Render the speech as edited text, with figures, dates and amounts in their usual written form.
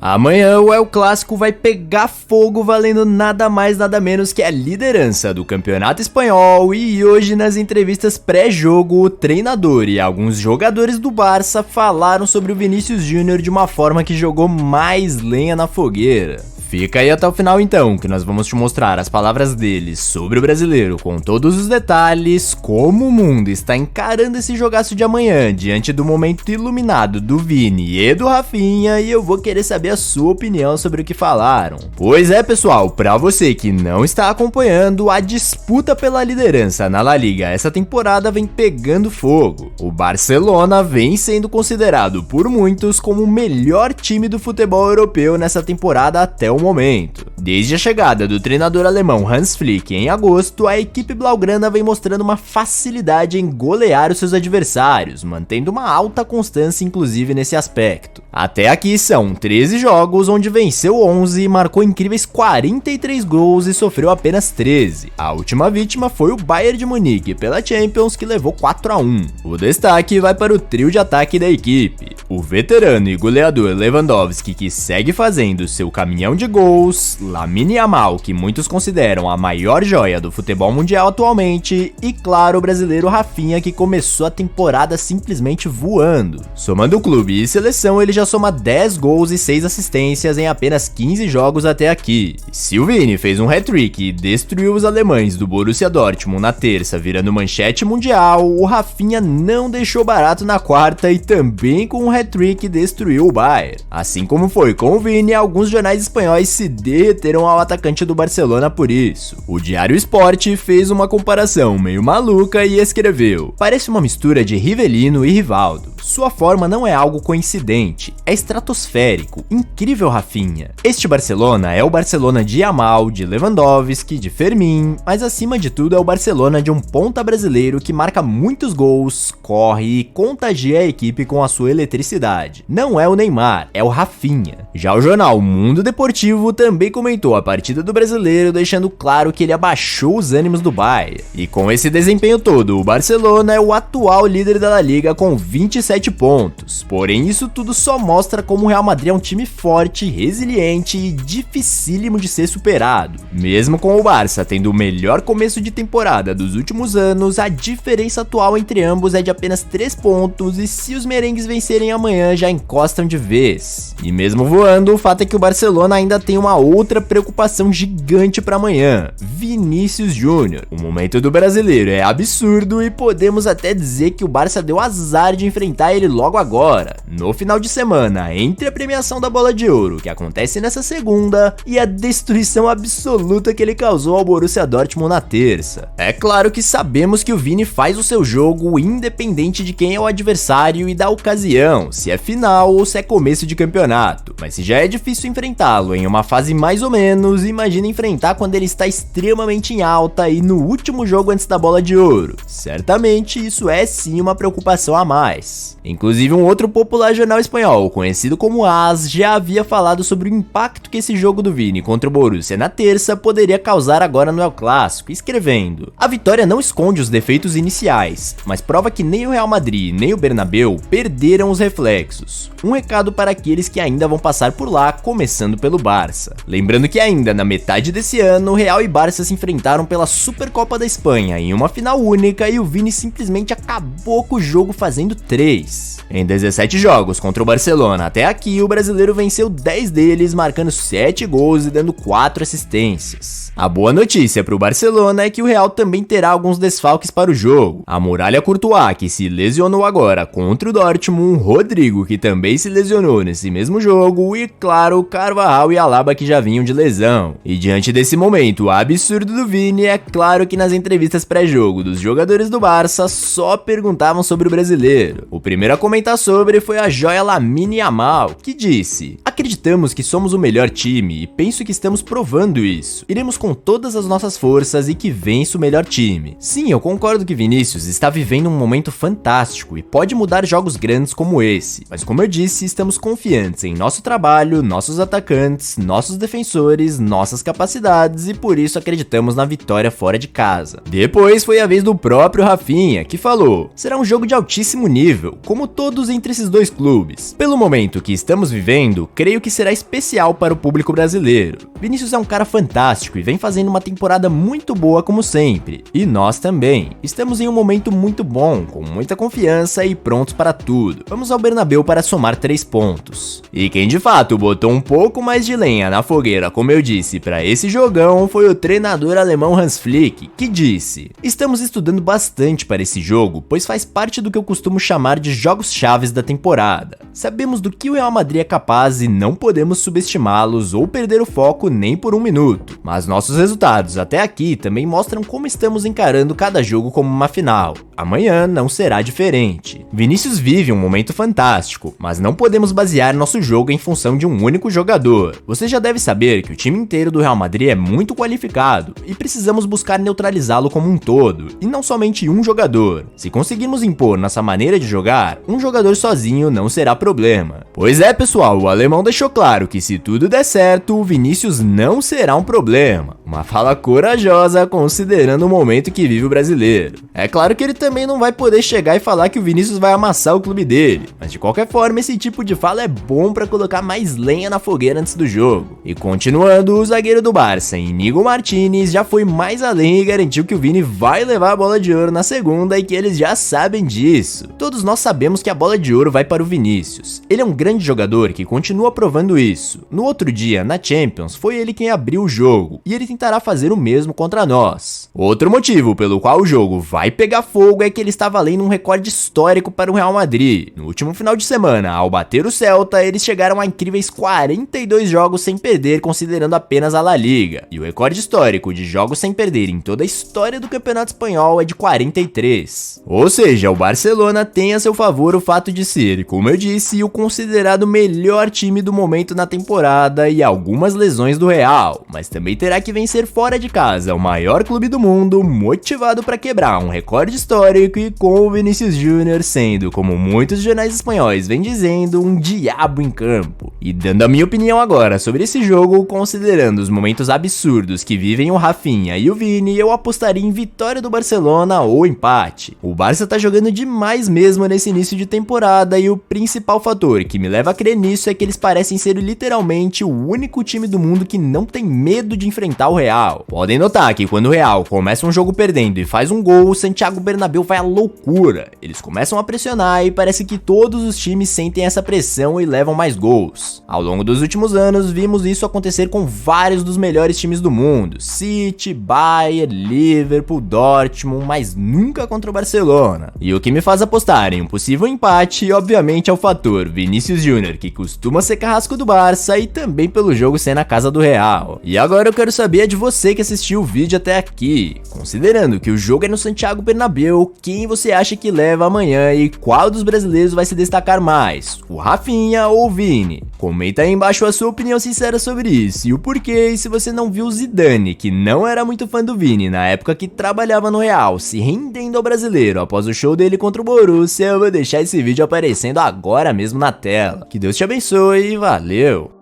Amanhã o El Clássico vai pegar fogo valendo nada mais nada menos que a liderança do Campeonato Espanhol e hoje nas entrevistas pré-jogo o treinador e alguns jogadores do Barça falaram sobre o Vinícius Júnior de uma forma que jogou mais lenha na fogueira. Fica aí até o final então, que nós vamos te mostrar as palavras deles sobre o brasileiro com todos os detalhes, como o mundo está encarando esse jogaço de amanhã diante do momento iluminado do Vini e do Rafinha, e eu vou querer saber a sua opinião sobre o que falaram. Pois é, pessoal, pra você que não está acompanhando, a disputa pela liderança na La Liga essa temporada vem pegando fogo. O Barcelona vem sendo considerado por muitos como o melhor time do futebol europeu nessa temporada até o momento. Desde a chegada do treinador alemão Hans Flick em agosto, a equipe blaugrana vem mostrando uma facilidade em golear os seus adversários, mantendo uma alta constância inclusive nesse aspecto. Até aqui são 13 jogos onde venceu 11, marcou incríveis 43 gols e sofreu apenas 13. A última vítima foi o Bayern de Munique pela Champions, que levou 4-1. O destaque vai para o trio de ataque da equipe. O veterano e goleador Lewandowski, que segue fazendo seu caminhão de gols, Lamine Yamal, que muitos consideram a maior joia do futebol mundial atualmente, e claro, o brasileiro Rafinha, que começou a temporada simplesmente voando. Somando clube e seleção, ele já soma 10 gols e 6 assistências em apenas 15 jogos até aqui. E se o Vini fez um hat-trick e destruiu os alemães do Borussia Dortmund na terça, virando manchete mundial, o Rafinha não deixou barato na quarta e também com um hat-trick destruiu o Bayern. Assim como foi com o Vini, alguns jornais espanhóis se derreteram ao atacante do Barcelona por isso. O Diário Sport fez uma comparação meio maluca e escreveu: parece uma mistura de Rivelino e Rivaldo. Sua forma não é algo coincidente, é estratosférico, incrível Rafinha. Este Barcelona é o Barcelona de Yamal, de Lewandowski, de Fermin, mas acima de tudo é o Barcelona de um ponta brasileiro que marca muitos gols, corre e contagia a equipe com a sua eletricidade. Não é o Neymar, é o Rafinha. Já o jornal Mundo Deportivo também comentou a partida do brasileiro, deixando claro que ele abaixou os ânimos do Bayern. E com esse desempenho todo, o Barcelona é o atual líder da La Liga com 27 pontos. Porém, isso tudo só mostra como o Real Madrid é um time forte, resiliente e dificílimo de ser superado. Mesmo com o Barça tendo o melhor começo de temporada dos últimos anos, a diferença atual entre ambos é de apenas 3 pontos e se os merengues vencerem amanhã já encostam de vez. E mesmo voando, o fato é que o Barcelona ainda tem uma outra preocupação gigante para amanhã: Vinícius Júnior. O momento do brasileiro é absurdo e podemos até dizer que o Barça deu azar de enfrentar ele logo agora, no final de semana, entre a premiação da Bola de Ouro, que acontece nessa segunda, e a destruição absoluta que ele causou ao Borussia Dortmund na terça. É claro que sabemos que o Vini faz o seu jogo independente de quem é o adversário e da ocasião, se é final ou se é começo de campeonato, mas se já é difícil enfrentá-lo em uma fase mais ou menos, imagina enfrentar quando ele está extremamente em alta e no último jogo antes da Bola de Ouro. Certamente isso é sim uma preocupação a mais. Inclusive um outro popular jornal espanhol, conhecido como AS, já havia falado sobre o impacto que esse jogo do Vini contra o Borussia na terça poderia causar agora no El Clássico, escrevendo: a vitória não esconde os defeitos iniciais, mas prova que nem o Real Madrid nem o Bernabéu perderam os reflexos. Um recado para aqueles que ainda vão passar por lá, começando pelo Barça. Lembrando que ainda na metade desse ano, Real e Barça se enfrentaram pela Supercopa da Espanha em uma final única e o Vini simplesmente acabou com o jogo fazendo 3. Em 17 jogos contra o Barcelona até aqui, o brasileiro venceu 10 deles, marcando 7 gols e dando 4 assistências. A boa notícia para o Barcelona é que o Real também terá alguns desfalques para o jogo. A Muralha Courtois, que se lesionou agora contra o Dortmund, Rodrigo, que também se lesionou nesse mesmo jogo, e claro, Carvajal e Alaba, que já vinham de lesão. E diante desse momento absurdo do Vini, é claro que nas entrevistas pré-jogo dos jogadores do Barça só perguntavam sobre o brasileiro. O primeiro a comentar sobre foi a joia Lamine Yamal, que disse: acreditamos que somos o melhor time e penso que estamos provando isso. Iremos com todas as nossas forças e que vence o melhor time. Sim, eu concordo que Vinícius está vivendo um momento fantástico e pode mudar jogos grandes como esse, mas como eu disse, estamos confiantes em nosso trabalho, nossos atacantes, nossos defensores, nossas capacidades e por isso acreditamos na vitória fora de casa. Depois foi a vez do próprio Rafinha, que falou: será um jogo de altíssimo nível, como todos entre esses dois clubes. Pelo Pelo momento que estamos vivendo, creio que será especial para o público brasileiro. Vinícius é um cara fantástico e vem fazendo uma temporada muito boa como sempre. E nós também. Estamos em um momento muito bom, com muita confiança e prontos para tudo. Vamos ao Bernabéu para somar 3 pontos. E quem de fato botou um pouco mais de lenha na fogueira, como eu disse, para esse jogão foi o treinador alemão Hans Flick, que disse: "Estamos estudando bastante para esse jogo, pois faz parte do que eu costumo chamar de jogos chaves da temporada. Sabemos do que o Real Madrid é capaz e não podemos subestimá-los ou perder o foco nem por um minuto. Mas nossos resultados até aqui também mostram como estamos encarando cada jogo como uma final. Amanhã não será diferente." Vinícius vive um momento fantástico, mas não podemos basear nosso jogo em função de um único jogador. Você já deve saber que o time inteiro do Real Madrid é muito qualificado e precisamos buscar neutralizá-lo como um todo, e não somente um jogador. Se conseguirmos impor nossa maneira de jogar, um jogador sozinho não será problema. Pois é, pessoal, o alemão deixou claro que se tudo der certo, o Vinícius não será um problema. Uma fala corajosa considerando o momento que vive o brasileiro. É claro que ele também não vai poder chegar e falar que o Vinícius vai amassar o clube dele, mas de qualquer forma esse tipo de fala é bom para colocar mais lenha na fogueira antes do jogo. E continuando, o zagueiro do Barça, Íñigo Martínez, já foi mais além e garantiu que o Vini vai levar a bola de ouro na segunda e que eles já sabem disso. Todos nós sabemos que a bola de ouro vai para o Vinícius. Ele é um grande jogador que continua provando isso. No outro dia, na Champions, foi ele quem abriu o jogo, e ele tentará fazer o mesmo contra nós. Outro motivo pelo qual o jogo vai pegar fogo é que ele está valendo um recorde histórico para o Real Madrid. No último final de semana, ao bater o Celta, eles chegaram a incríveis 42 jogos sem perder, considerando apenas a La Liga. E o recorde histórico de jogos sem perder em toda a história do Campeonato Espanhol é de 43. Ou seja, o Barcelona tem a seu favor o fato de ser, como eu disse, o considerado melhor time do momento na temporada e algumas lesões do Real, mas também terá que vencer fora de casa o maior clube do mundo, motivado para quebrar um recorde histórico e com o Vinícius Júnior sendo, como muitos jornais espanhóis vêm dizendo, um diabo em campo. E dando a minha opinião agora sobre esse jogo, considerando os momentos absurdos que vivem o Rafinha e o Vini, eu apostaria em vitória do Barcelona ou empate. O Barça tá jogando demais mesmo nesse início de temporada e o principal fator que me leva a crer nisso é que eles parecem ser literalmente o único time do mundo que não tem medo de enfrentar o Real. Podem notar que quando o Real começa um jogo perdendo e faz um gol, o Santiago Bernabéu vai à loucura. Eles começam a pressionar e parece que todos os times sentem essa pressão e levam mais gols. Ao longo dos últimos anos, vimos isso acontecer com vários dos melhores times do mundo: City, Bayern, Liverpool, Dortmund, mas nunca contra o Barcelona. E o que me faz apostar em um possível empate, obviamente, é o fator Vinícius Júnior, que costuma ser carrasco do Barça, e também pelo jogo ser na casa do Real. E agora eu quero saber de você que assistiu o vídeo até aqui. Considerando que o jogo é no Santiago Bernabéu, quem você acha que leva amanhã e qual dos brasileiros vai se destacar mais? O Rafinha ou o Vini? Comenta aí embaixo a sua opinião sincera sobre isso e o porquê, e se você não viu o Zidane, que não era muito fã do Vini na época que trabalhava no Real, se rendendo ao brasileiro após o show dele contra o Borussia, eu vou deixar esse vídeo aparecendo agora mesmo na tela. Que Deus te abençoe e valeu!